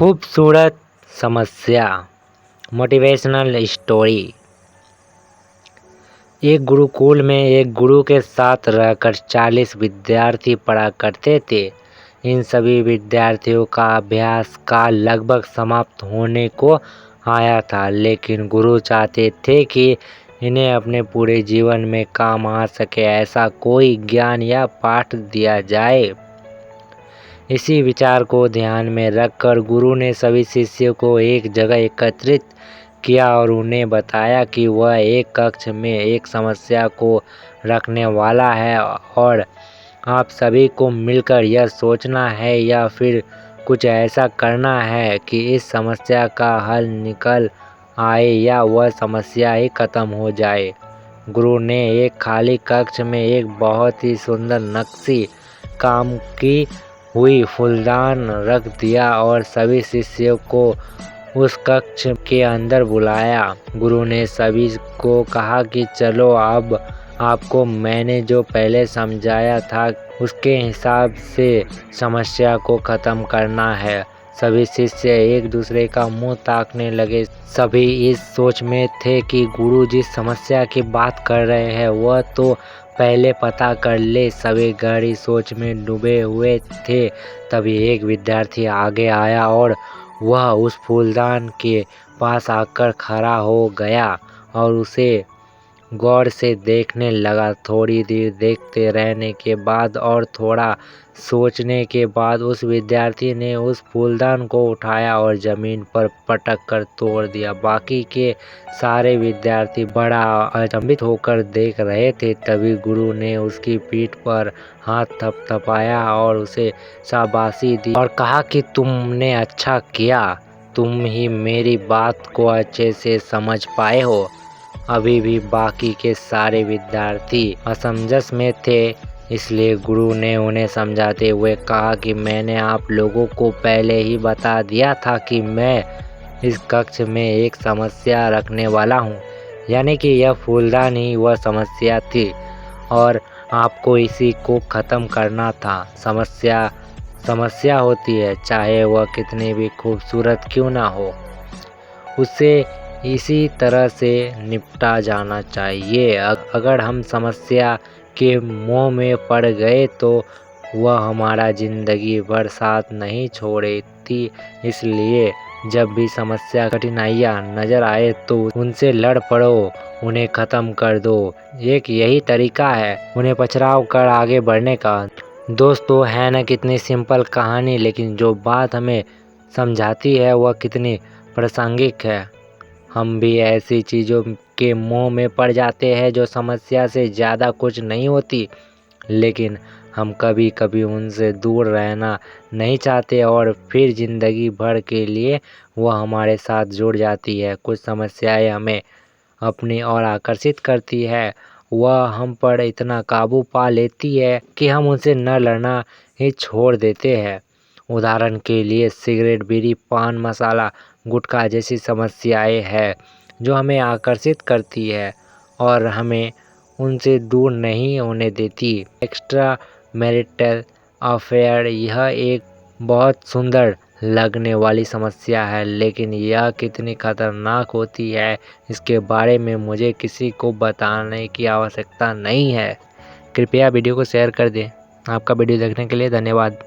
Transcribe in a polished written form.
खूबसूरत समस्या। Motivational story. एक गुरुकुल में एक गुरु के साथ रहकर 40 विद्यार्थी पढ़ा करते थे। इन सभी विद्यार्थियों का अभ्यास काल लगभग समाप्त होने को आया था, लेकिन गुरु चाहते थे कि इन्हें अपने पूरे जीवन में काम आ सके ऐसा कोई ज्ञान या पाठ दिया जाए। इसी विचार को ध्यान में रखकर गुरु ने सभी शिष्यों को एक जगह एकत्रित किया और उन्हें बताया कि वह एक कक्ष में एक समस्या को रखने वाला है और आप सभी को मिलकर यह सोचना है या फिर कुछ ऐसा करना है कि इस समस्या का हल निकल आए या वह समस्या ही खत्म हो जाए। गुरु ने एक खाली कक्ष में एक बहुत ही सुंदर नक्शी काम की हुई फूलदान रख दिया और सभी शिष्यों को उस कक्ष के अंदर बुलाया। गुरु ने सभी को कहा कि चलो अब आपको मैंने जो पहले समझाया था उसके हिसाब से समस्या को ख़त्म करना है। सभी शिष्य एक दूसरे का मुंह ताकने लगे। सभी इस सोच में थे कि गुरु जिस समस्या की बात कर रहे हैं वह तो पहले पता कर ले। सभी गहरी सोच में डूबे हुए थे। तभी एक विद्यार्थी आगे आया और वह उस फूलदान के पास आकर खड़ा हो गया और उसे गौर से देखने लगा। थोड़ी देर देखते रहने के बाद और थोड़ा सोचने के बाद उस विद्यार्थी ने उस फूलदान को उठाया और ज़मीन पर पटक कर तोड़ दिया। बाकी के सारे विद्यार्थी बड़ा अचंभित होकर देख रहे थे। तभी गुरु ने उसकी पीठ पर हाथ थपथपाया और उसे शाबाशी दी और कहा कि तुमने अच्छा किया, तुम ही मेरी बात को अच्छे से समझ पाए हो। अभी भी बाकी के सारे विद्यार्थी असमंजस में थे, इसलिए गुरु ने उन्हें समझाते हुए कहा कि मैंने आप लोगों को पहले ही बता दिया था कि मैं इस कक्ष में एक समस्या रखने वाला हूँ, यानी कि यह फूलदान ही वह समस्या थी और आपको इसी को ख़त्म करना था। समस्या होती है, चाहे वह कितनी भी खूबसूरत क्यों ना हो, उसे इसी तरह से निपटा जाना चाहिए। अगर हम समस्या के मोह में पड़ गए तो वह हमारा ज़िंदगी भर साथ नहीं छोड़ती। इसलिए जब भी समस्या कठिनाइयाँ नज़र आए तो उनसे लड़ पड़ो, उन्हें ख़त्म कर दो। एक यही तरीका है उन्हें पछड़ाव कर आगे बढ़ने का। दोस्तों, है ना कितनी सिंपल कहानी, लेकिन जो बात हमें समझाती है वह कितनी प्रासंगिक है। हम भी ऐसी चीज़ों के मोह में पड़ जाते हैं जो समस्या से ज़्यादा कुछ नहीं होती, लेकिन हम कभी कभी उनसे दूर रहना नहीं चाहते और फिर ज़िंदगी भर के लिए वह हमारे साथ जुड़ जाती है। कुछ समस्याएं हमें अपनी ओर आकर्षित करती है, वह हम पर इतना काबू पा लेती है कि हम उनसे न लड़ना ही छोड़ देते हैं। उदाहरण के लिए सिगरेट, बीड़ी, पान मसाला, गुटखा जैसी समस्याएं हैं जो हमें आकर्षित करती है और हमें उनसे दूर नहीं होने देती। एक्स्ट्रा मैरिटल अफेयर यह एक बहुत सुंदर लगने वाली समस्या है, लेकिन यह कितनी खतरनाक होती है इसके बारे में मुझे किसी को बताने की आवश्यकता नहीं है। कृपया वीडियो को शेयर कर दें। आपका वीडियो देखने के लिए धन्यवाद।